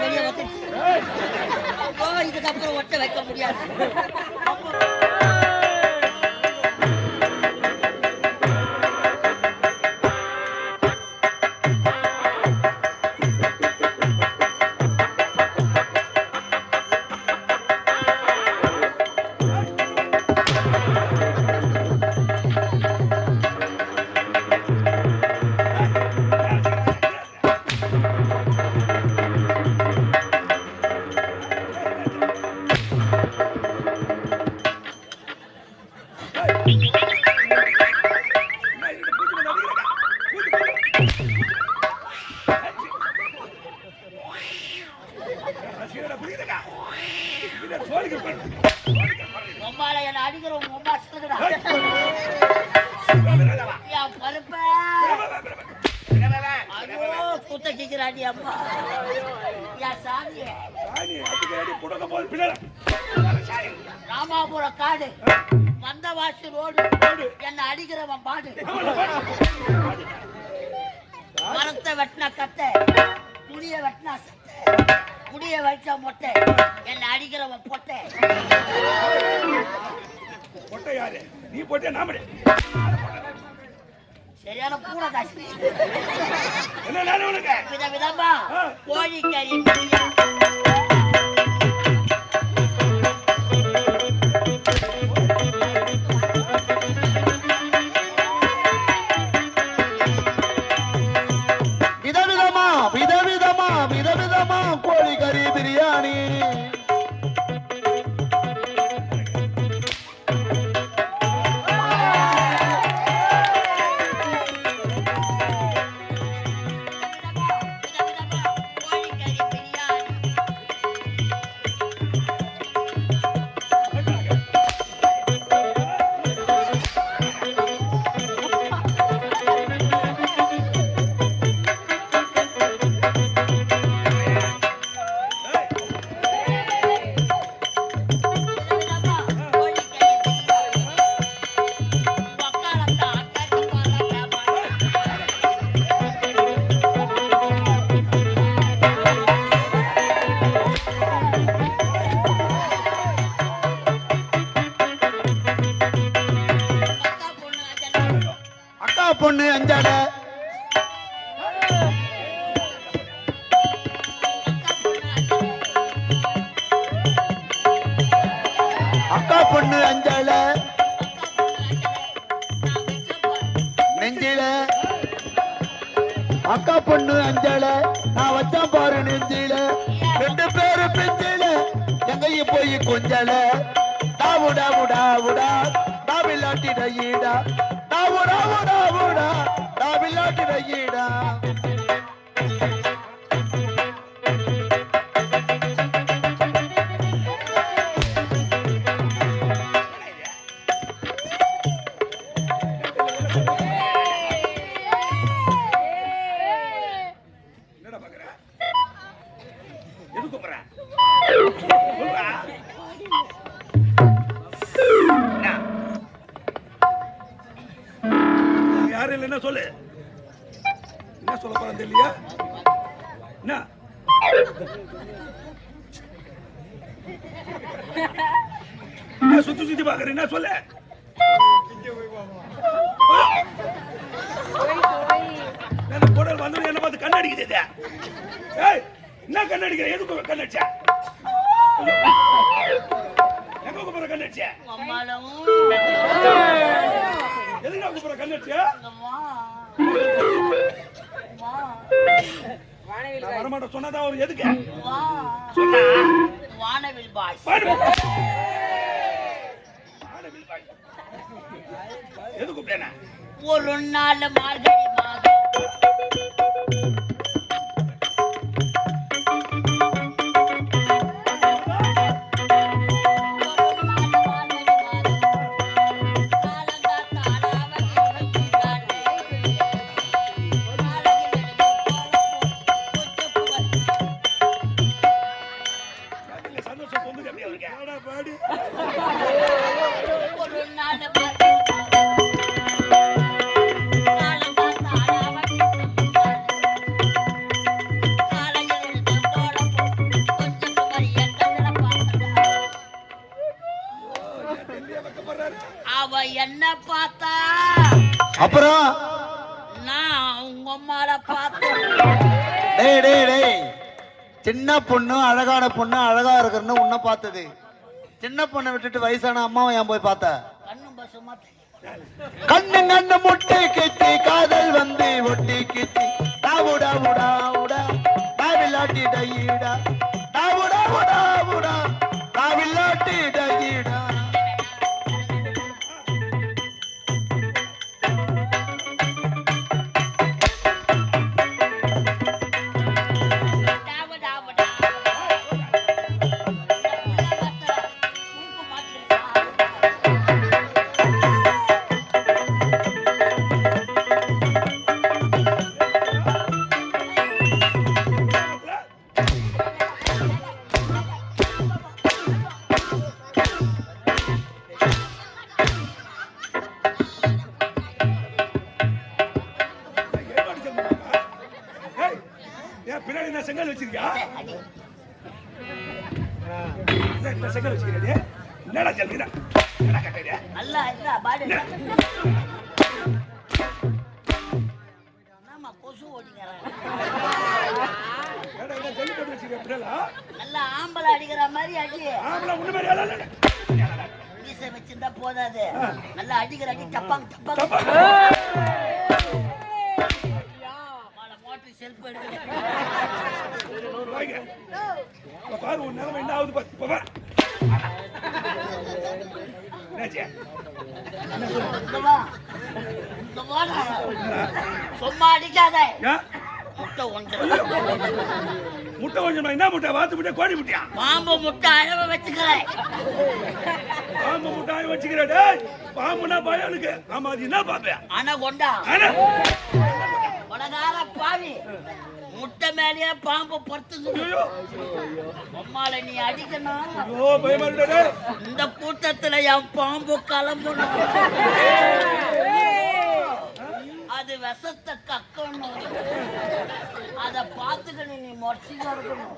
வெளியே வந்து இதுக்கப்புறம் ஒட்ட வைக்க முடியாது. ராமாபுர காடு வந்தவாசி ரோடு என்ன அடிக்கிறவன் பாடு. மரத்தை வெட்டினா கத்தை, புளிய வெட்டினா சத்தை, குடிய வச்சா மொட்டை, என்ன அடிக்கிறவன் பொட்டை. பொட்டை யாரு? நீ போட்டே நாம சரியான பூனை காசு. என்ன விதவிதமா கோழிக்கறி விதவிதமா கோழிக்கறி பிரியாணி. பொண்ணு அஞ்சாட அக்கா பொண்ணு அஞ்சால நெஞ்சில அக்கா பொண்ணு அஞ்சால நான் வச்சா பாரு நெஞ்சில ரெண்டு பேரு பெஞ்சில எங்கையும் போய் கொஞ்சல டாவுடா உடா உடா டாவில்லாட்டிட ஈடா டாவுடா உடா உடா டாவில்லாட்டிட ஈடா. என்ன சொல்லு, என்ன சொல்ல போறேன் தெரியலையா? என்ன சுத்தி சுத்தி பாக்குறேன், என்ன சொல்லு? போடல் வந்து என்ன பார்த்து கண்ணடிக்குது. என்ன கண்ணடிக்கிற? எதுக்கு கண்ணடிச்சா? எங்க கூப்பிடுற கண்ணடிச்ச? எதுக்கு கூப்பிடுற கண்ணடிச்ச? வரமாட்ட சொன்னதான் ஒரு எதுக்கு வானவில் பாய் எது கூப்பிட்டேனா? ஒரு நாள் மார்கழி மாதம் ஒரு நாள் அப்புறம் நான் உங்க அம்மால பார்த்தேன். டேய் டேய் டேய், சின்ன பொண்ணு அழகான பொண்ணு அழகா இருக்கிறன்னு உன்னை பார்த்தது. சின்ன பொண்ணை விட்டுட்டு வயசான அம்மாவை ஏன் போய் பார்த்த? கண்ணும் பசுமா கண்ணு கண்ணு முட்டை கிச்சி காதல் வந்து ஒட்டி கிச்சி டாவுடா உடா உடா டாவில்லாட்டி டையிடா டாவுடா உடா உடா டாவில்லாட்டி டையிடா. ஏன் பின்னாடி என்ன செங்கல் வச்சிருக்கியா? என்ன செங்கல் வச்சிருக்கியா? என்னடா ஜல்லிடா? என்னடா கட்டறியா? நல்லா இல்ல பாடு. நாம கொசு ஓடிங்கறாங்க. என்னடா என்ன ஜல்லி போட்டு வச்சிருக்கியா பின்னால? நல்லா ஆம்பளை அடிக்கிற மாதிரி அடி. ஆம்பளை உன்ன மாதிரி ஆளா இல்ல. மீசை வச்சிருந்தா போதாது. நல்லா அடிக்கிற அடி டப்பாங் டப்பாங். மால மோட்டர் செல்ஃப் எடுங்க. வாங்க. பாரு உன் நிலைமை என்ன ஆகுது பாரு. இப்ப பாரு. என்னாச்சு? இங்க வா. இங்க வாடா. சும்மா அடிக்காத. ஏன்? முட்டை ஒன்று. முட்டை கொஞ்சமா என்ன முட்டை? வாத்து முட்டை கோழி முட்டையா? பாம்பு முட்டை அளவு வச்சுக்கிறேன். பாம்பு முட்டாய் வச்சுக்கிற டேய். பாம்புனா பயம் எனக்கு. ஆமா அது என்ன பாம்பு? அனகொண்டா. அட. உலகார பாவி. முட்டை மேலேயே பாம்பு பொறுத்துது. ஐயோ. அம்மால நீ அடிக்கணும். ஐயோ பயமா இருக்குடா டேய். இந்த கூட்டத்துல என் பாம்பு கிளம்பணும். அது விஷத்தை கக்கணும். அத பாத்துக்கணும். நீ மொச்சிங்க இருக்கணும்.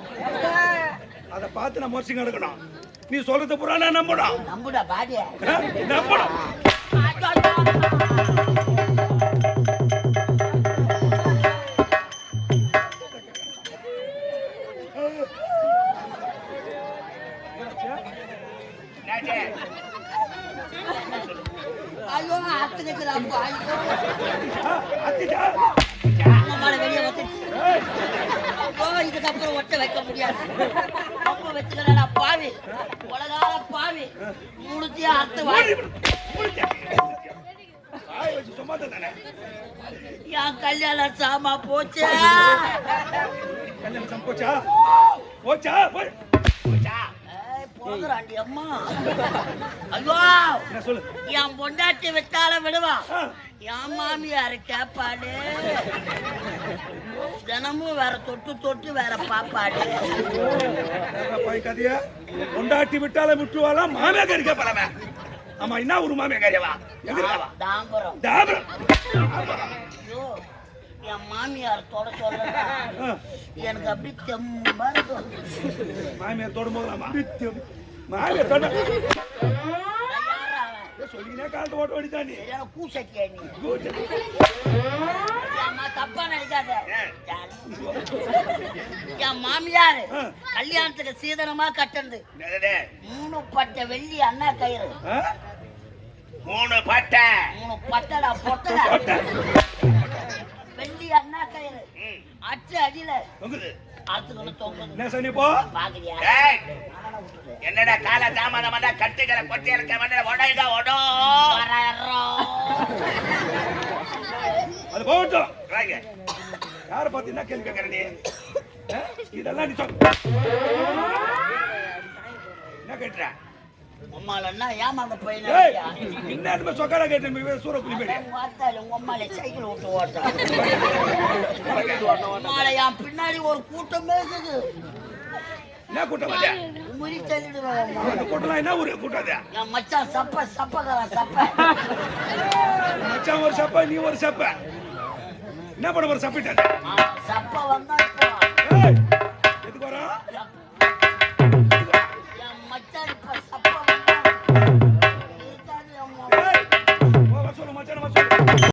அத பார்த்து நான் மோசிங்க எடுக்கணும். நீ சொல்றது பூரா நான் நம்பணும். நம்புடா பாடிய. நம்பணும். ஐயோ அத்துக்கிறான். அத்திஜா. அம்மால வெளியே வந்துச்சு. இதுக்கப்புறம் ஒட்ட வைக்க முடியாது. அப்ப வச்சுக்கிறா பாவி. உலகார பாவி. முழுத்தியா அத்து வாங்கி என் கல்யாணம் சாமா போச்சு. கல்யாணம் போச்சா? போச்சா? போகிறாண்டி அம்மா. ஐயோ என்ன சொல்லு? என் பொண்டாட்டி விட்டால விடுவா. என் மாமியாரு கேப்பாடு. தினமும் வேற தொட்டு தொட்டு வேற பாப்பாடு. கதையா கொண்டாட்டி விட்டால விட்டுவாளா? மாமியா கறி கேப்பலாமே. ஆமா என்ன ஒரு மாமியா கறியவா? தாம்பரம். தாம்பரம். ஐயோ என் மாமியார் தொட சொல்ல எனக்கு அப்படி தெம்பா இருக்கும். மாமியார் தொடும் போதலாமா? மாமியார் தொட சொல்லினே காலத்து ஓட்ட ஓடித்தாண்டி கூசட்டியா நீ? தப்பா நினைக்காத. என் மாமியார் கல்யாணத்துக்கு சீதனமா கட்டது 3 பட்டை வெள்ளி அண்ணா கயிறு. 3 பட்டை 3 பட்டடா பொட்டை வெள்ளி அண்ணா கயிறு. அச்சு அடியில அறுத்துக்கணும் தொங்குது. என்ன சொன்னி போ பாக்குறியா? என்னடா கால தாமதம் கட்டுக்கிற கொட்டி இருக்க உடையதா ஒடோ அது போகட்டும். யார பார்த்து என்ன கேள்வி கேட்கற நீ? இதெல்லாம் நீ சொல். என்ன கேட்டுற? உம்மாலன்னா ஏமாந்த போயினா என்ன சொக்காரா கேட்டு சூற புலி பேடி வாத்தால உங்க அம்மால சைக்கிள் ஓட்டு ஓட்டா. உம்மால என் பின்னாடி ஒரு கூட்டமே இருக்குது. என்ன கூட்டம் வந்தா? உமரி தள்ளிடுவேன். அந்த கூட்டம்லாம் என்ன ஒரு கூட்டம் அது? என் மச்சான் சப்பக்காரன் சப்ப. மச்சான் ஒரு சப்ப, நீ ஒரு சப்ப. என்ன பண்ண ஒரு சப்பிட்ட? சப்ப வந்தா எதுக்கு வரோம்?